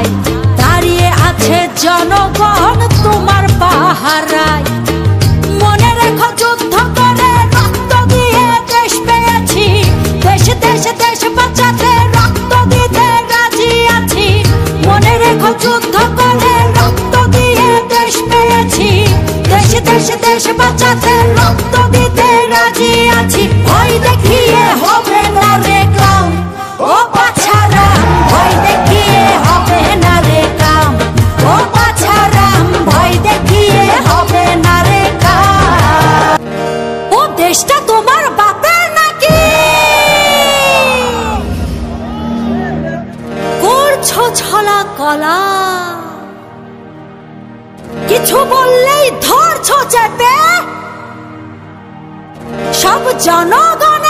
ভাই, দাঁড়িয়ে আছে জনগণ তোমার পাহারায়। মনে রেখো যুদ্ধ করে রক্ত দিয়ে দেশ পেয়েছি, দেশ দেশ দেশ বাঁচাতে রক্ত দিতে রাজি আছি। মনে রেখো যুদ্ধ করে রক্ত দিয়ে দেশ পেয়েছি, দেশ দেশ দেশ বাঁচাতে রক্ত দিতে রাজি আছি। ভয় দেখিয়ে হবে না রে কাম, ও বাছারাম ভয় দেখিয়ে হবে না রে কাম, ও বাছারাম ভয় দেখিয়ে হবে না রে কাম। ও দেশটা তোমার বাপের নাকি? করছো ছলা কলা, কিছু বললেই ধরছো চেপে। সব জনগণ